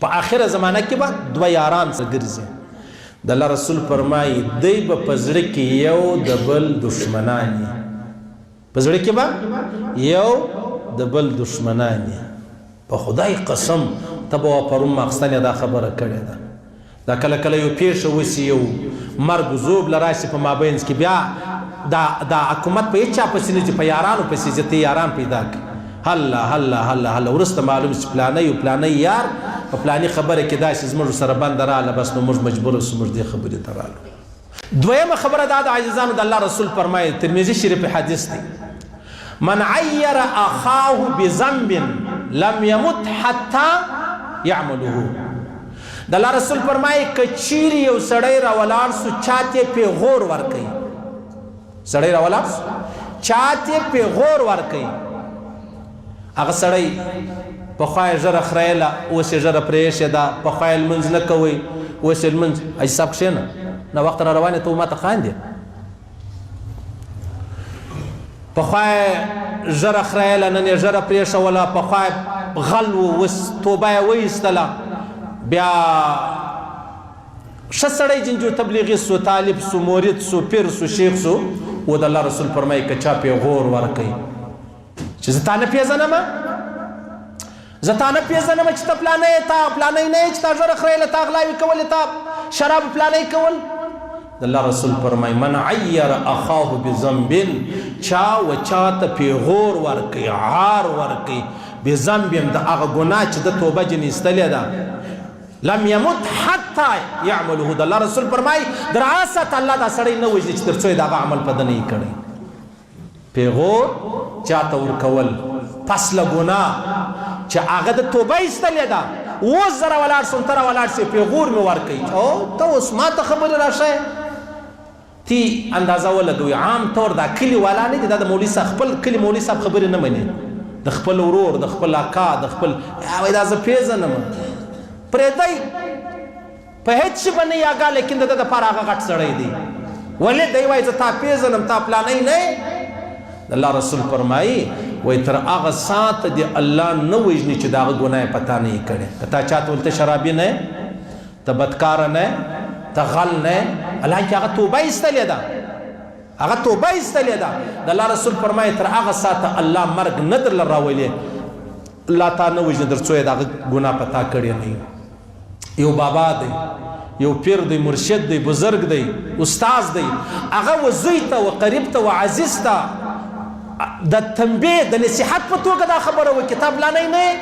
په آخره زمانه کې به دوه یاران سره ګرځي. د الله رسول فرمایي دی به په زړه کې یو د بل دشمنان وي، په زړه کې به یو د بل دشمنان وي. په خدای قسم ته به پرون ماخستنې دا خبره کړې ده. دا کله کله یو پیښه وسي، یو مرګ زوب له راشي په مابینځ کې، بیا دا حکومت په هېچا پسې نه ځي، په یارانو پسې ځي، ته یاران پیدا کړي. هله هله هله هله وروسته معلوم چې پلانی و پلانی یار په پلاني خبره کې داسې زموږ سره بنده راغله، بس نو موږ مجبور اوسو موږ دې خبرې ته رالو. دویمه خبره دا د عزیزانو د الله رسول فرمایي، ترمذي شریف حدیث دی، من عیر اخاه بذنب لم يمت حتى يعمله. د الله رسول فرمایي که چیرې یو سړی راولاړ سو چاته پیغور ورکوي، سړی راولاړ سو چاته پیغور ورکوي، هغه سړی پخوا یې ژره خریله اوس یې ژره پرېښې ده، پخوا یې لمونځ نه کوئ اوس یې لمونځ. حاجي صاحب کښېنه، ناوخته را روان یې ته ماته خاندې. پخوا یې ژره خریله نن یې ژره پرېښوله، پخوا یې غل و اوس توبه یې وایستله، بیا ښه سړی جنجو تبلیغي سو، طالب سو، مرید سو، پیر سو، شیخ سو. و د الله رسول فرمایي که چا پیغور ورکوي چې زه تا نه پېژنمه، زه تا نه پېژنمه چې ته پلانی یې، تا پلانی نه یې چې تا ژره خریله، تا غلاوې کولې، تا شراب پلانی کول. د الله رسول فرمایي من عیر اخاه بذنب، چا و چاته پیغور ورکوي، عار ورکوي، بذنب د هغه ګناه چې د توبه جنې ایستلې ده، لم يمت حتى يعمله. د الله رسول فرمایي در آسات الله دا سړی نه وژني چې تر څو یې د هغه عمل په ده نه یې کړی. پیغور چاته ورکول پس له ګناه چې هغه د توبه ایستلې ده، اوس زه راولاړ شوم ته راولاړ شې پیغور مې ورکوي، او ته اوس ما ته خبرې راښیې. تی اندازه ولګوي عام طور دا کلي والا نه دي، دا د مولوي صاحب خپل کلي مولوي صاحب خبرې نه مني، د خپل ورور، د خپل اکا، د خپل وایي دا زه پېژنم، پرېږدئ په هېڅ شي به نه یې اګا، لیکن د ده دپاره هغه غټ سړی دی. ولې دی وایي زه تا پېژنم، تا پلانی نه یې. د الله رسول فرمایي وایي تر هغه ساعته دې الله نه وژني چې د هغه ګناه یې په تا نه یې کړې. که تا چاته ویل ته شرابي نه یې، ته بدکاره نه یې، ته غل نه یې، حالانکې هغه توبه ایستلې ده، هغه توبه ایستلې ده. د الله رسول فرمایي تر هغه ساعته الله مرګ نه درله راولي، الله تا نه وژني تر څو یې د هغه ګناه په تا کړې نه وي. یو بابا دی، یو پیر دی، مرشد دی، بزرگ دی، استاز دی، هغه و زوی ته و قریب ته و عزیز ته د تنبیه د نصیحت په توګه دا خبره وکړي، تا پلانی نه یې،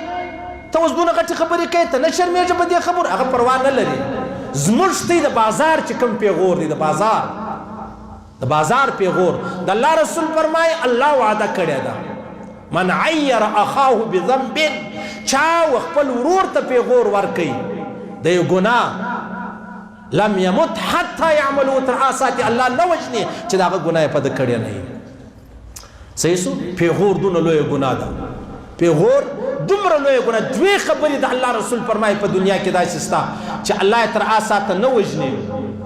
ته اوس دونه غټې خبرې کوې، ته نه شرمېږه په دې خبرو. هغه پروا نه لري. زموږ دی د بازار چې کوم پیغور دی، د بازار پیغور، د الله رسول فرمایي الله وعده کړې ده، من عیر اخاه بذنب، چا و خپل ورور ته پیغور ورکوي د یو ګناه، لم یمت حتی یعملو، تر هغه ساعتې الله نه وژني چې د هغه ګناه یې په ده کړې نه وي. صحیح سو؟ پیغور دونه لویه ګناه ده، پیغور دومره لویه ګناه. دوې خبرې د الله رسول فرمایي په دنیا کې داسې شته چې الله یې تر هغه ساعته نه وژني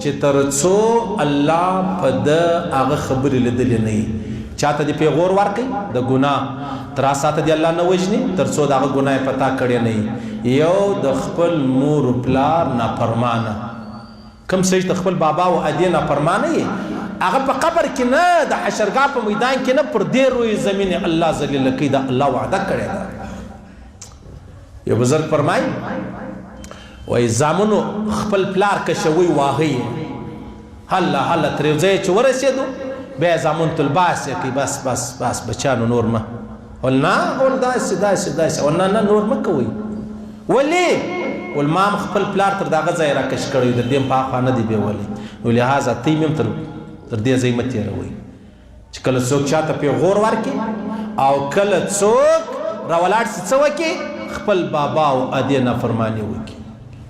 چې تر څو الله په ده هغه خبرې لیدلې نه وي. چاته دې پیغور ورکوي د ګناه، تر هغه ساعته دې الله نه وژني تر څو د هغه ګناه یې په تا کړې نه وي. یو د خپل مور و پلار نافرمانه، کوم سړي د خپل بابا او ادې نافرمانه یې، هغه په قبر کې نه، د حشرګاه په میدان کې نه، پر دې روی زمین الله ذلیله کوي. دا الله وعده کړې ده. یو بزرګ فرمایي وایي زامنو خپل پلار کشوي واهه، هله هله تر یو ځایه چې ورسېدو بیا یې زامنو ته الباس یې کوي، بس بس بس بچیانو نور مه، ول نه ول داسې داسې داسې، ول نه نه نور مه کوئ. ولې؟ ول ما هم خپل پلار تر دغه ځایه راکش کړی، د دې هم په هاخوا نه دی بیولی، نو لحاظه ته یې هم تر دې ځای مه تېروئ چې کله څوک چاته پیغور ورکړي او کله څوک راولاړ سي څه وکړي، خپل بابا او ادې نافرماني وکړي.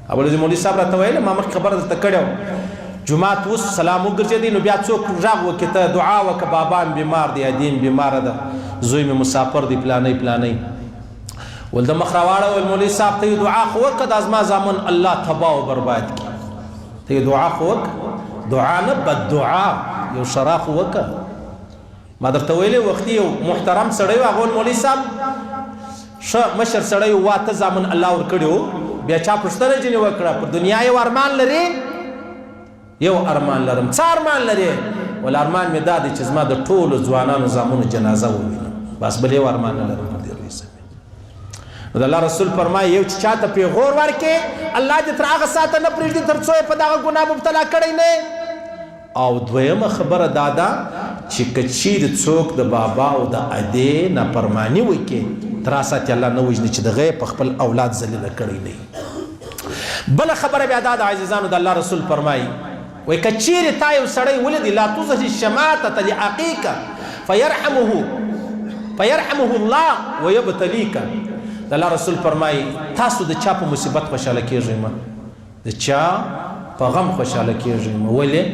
ابوالعزیز مولوي صاحب راته ویل، ما مخکې خبره درته کړې وه، جومات اوس سلام وګرځېدی نو بیا څوک غږ وکړي ته دعا وکړه، بابا م بیمار دی، ادې م بیماره ده، زوی مې مسافر دی، پلانی پلانی. ول د مخ راواړه ول مولوي صاحب ته یې دعا خو وکړه دا زما زامن الله تباه و برباد کړي، ته یې دعا خو وکړه، دعا نه بد دعا، یو شرا خو وکړه. ما درته ویلې وختي یو محترم سړی و، هغه مولوي صاحب ښه مشر سړی و، واته زامن الله ورکړي وو، بیا چا پوښتنه ځینې وکړه په دنیا یو ارمان لري؟ یو ارمان لرم. څه ارمان لري؟ ول ارمان مې دا دی چې زما د ټولو ځوانانو زامنو جنازه ووینم، بس بل یو ارمان نه لرم. نو د الله رسول فرمایي یو چې چاته پیغور ورکړي الله دې تر هغه ساعته نه پرېږدي تر څو یې په دغه ګناه مبتلا کړی نه. او دویمه خبره دا ده چې که چیرې څوک د بابا او د ادې نافرماني وکړي تر هغه ساعت الله نه وژني چې دغه یې په خپل اولاد ذلیله کړی نه. بله خبره بیا دا د عزیزانو د الله رسول فرمایي وایي که چیرې تا یو سړی ولیدي لا تظهر الشماتة لأخیک فیرحمه الله ویبتلیک. د الله رسول فرمایي تاسو د چا په مصیبت خوشحاله کیږئ مه، د چا په غم خوشحاله کیږئ مه. ولې؟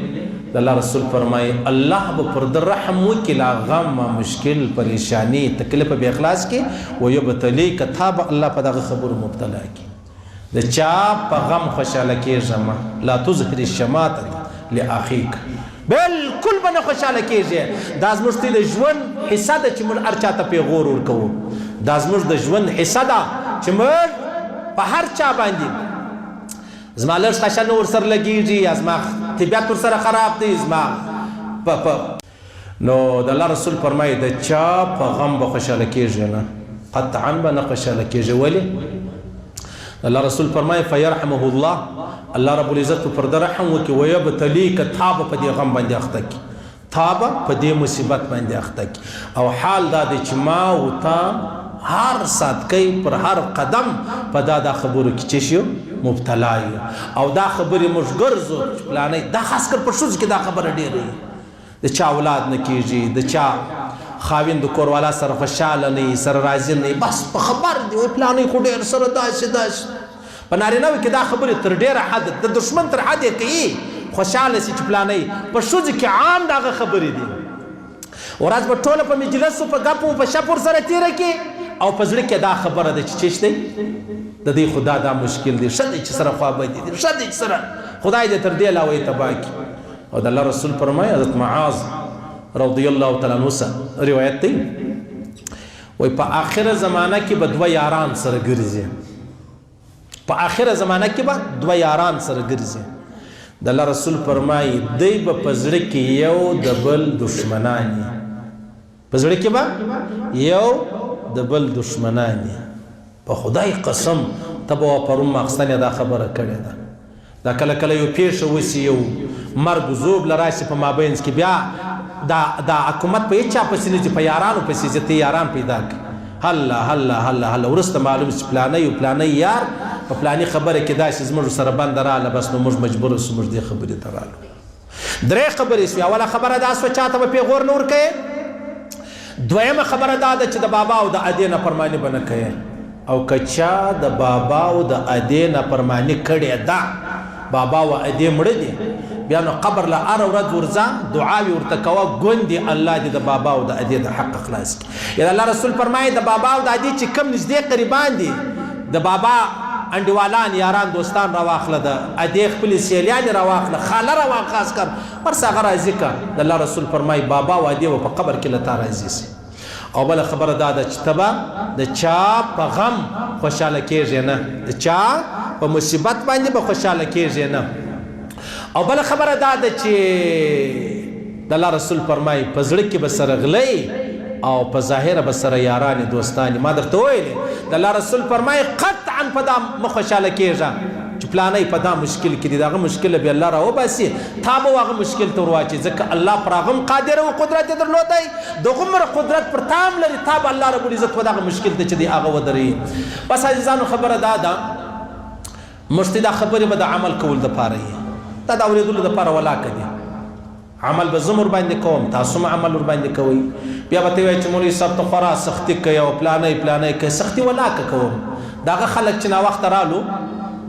د الله رسول فرمایي الله به پر ده رحم وکړي لا غم مشکل پریشانی تکلیف به اخلاص کړي ویبتلیک تا به الله په دغه خبرو مبتلا کړي. د چا په غم خوشحاله کیږه مه، لا تظهر الشماتة لأخیک، بالکل به نه خوشحاله کیږي. دا زموږ د ژوند حصه ده چې موږ هر چاته پیغور ورکوو. دا زموږ د ژوند حصه ده چې موږ په هر چا باندې زما لږ خشه نه ورسره لګېږي یا زما طبیعت ورسره خراب دی زما نو د الله رسول فرمایي د چا په غم به خوشحاله کیږي نه، قطعا به نه خوشحاله کیږي. ولې؟ الله رسول فرمایي فیرحمه الله، الله رب العزت پر ده رحم وکړي ویبتلیک تا به په دې غم باندې اخته کړي، تا به په دې مصیبت باندې اخته کړي. او حال دا دی چې ما او تا هر ساتکی پر هر قدم په دا خبرو کې چې شو مبتلا یو او دا خبرې موږ ګرځو پلانې دا خاص کر په ښځو کې دا خبره ډېره وي. د چا اولاد نه کېږي، د چا خاوند د کوروالا سره خوشحاله نه وي، سره راضي نه وي، بس په خبر دی وایي پلانې خو ډېر سره داسې داسې. په نارینهوو کې دا خبرې تر ډېره حد د دښمن تر حد یې کوي خوشحاله سي چې پلانې. په ښځو کې عام دغه خبرې دي. ورځ به ټوله په مجلسو په ګپو په شپور سره تېره کړي او په زړه کې دا خبره ده چې چیش دی د دې خدا دا مشکل دی، ښه دی چې سره خوابدي دي، ښه دی چې سره خدای دې تر دې علاوه یې تباه کړي. او د الله رسول فرمایي حضرت معاذ رضی الله تعالی عنه روایت دی وایي په آخره زمانه کې به دوه یاران سره ګرځي، په آخره زمانه کې به دوه یاران سره ګرځي. د الله رسول فرمایي دی به په زړه کې یو د بل دشمنان وي، په زړه کې به یو د بل دشمنان وي. په خدای قسم ته به پرون ماخستن دا خبره کړې ده. دا کله کله یو پیښه وسي یو مرګ زوب لراشي په مابینځ کې بیا دا حکومت په هیچا پسې نه ځي، په یارانو پسې ځي، ته یاران پیدا کړي. هله هله هله هله وروسته معلوم چې پلانی یو پلانی یار په پلانی خبره کې داسې زموږ سره بنده راغله، بس نو موږ مجبور شو موږ دې خبرې ته رالو. درې خبرې شوې. اوله خبره دا شوه چاته به پیغور نه ورکوې. دویمه خبره دا ده چې د بابا او د ادې نافرماني به نه کوې. او که چا د بابا او د ادې نافرماني کړې ده، بابا او ادې مړه دي، بیا نو قبر له هره ورځ ورځه دعاوې ورته کوه ګوندې الله دې د بابا او د ادې د حق خلاص کړي. یا الله رسول فرمایي د بابا او د ادې چې کم نږدې قریبان دي، د بابا انډیوالان یاران دوستان راواخله، د ادې خپلې سیلیانې راواخله، خاله راواخله، خاص کر ورسه هغه راضي که. د الله رسول فرمایي بابا او ادې به په قبر کې له تا راضي سي. او بله خبره دا ده چې ته به د چا په غم خوشحاله کېږې نه، د چا په مصیبت باندې به خوشحاله کېږې نه. او بله خبره دا ده چې د الله رسول فرمایي په زړه کې به سره غلی او په ظاهره به سره یارانې دوستانې. ما درته ویلې د الله رسول فرمایي قطعا په دا مه خوشحاله کېږه چې پلانی په دا مشکل کې دي، دغه مشکل به الله راوباسي، تا به هغه مشکل ته ورواچي، ځکه الله پر هغه هم قادر او قدرت یې درلودی، دغومره قدرت پر تا هم لري، تا به الله رب العزت په دغه مشکل ته چې دی هغه ودروي. بس عزیزانو خبره دا ده موږ ته دا خبرې به د عمل کول دپاره یي، دا د اورېدلو دپاره ولاکه دي. عمل به زه ورباندې کوم، تاسو هم عمل ورباندې کوئ. بیا به ته وایي چې مولوي صاحب ته خورا سختي کوي او پلانی پلانی کوي، سختي ولاکه کوم. د هغه خلک چې ناوخته رالو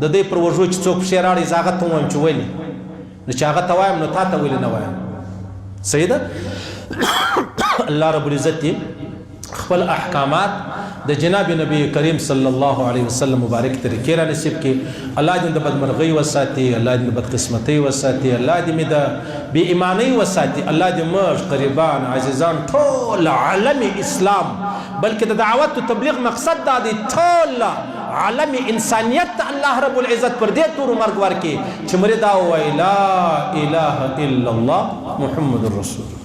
د دې پر وژو چې څوک پښې راړي زه هغه ته ووایم چې ولې، نو چې هغه ته وایم نو تا ته ولې نه وایم. صحیح ده. الله رب العزت خپل احکامات د جناب نبی کریم صلی الله علیه وسلم مبارک طریقې را نصیب کړي. الله دې د بدمرغۍ وساتي، الله دې د بدقسمتۍ وساتي، الله دې د بې ایمانۍ وساتي، الله دې موږ قریبان عزیزان ټول عالم اسلام بلکې د دعوت و تبلیغ مقصد دا دی ټول عالم انسانیت الله رب العزت پر دې تور مرګ ورکي چې مردا وای لا اله الا الله محمد رسول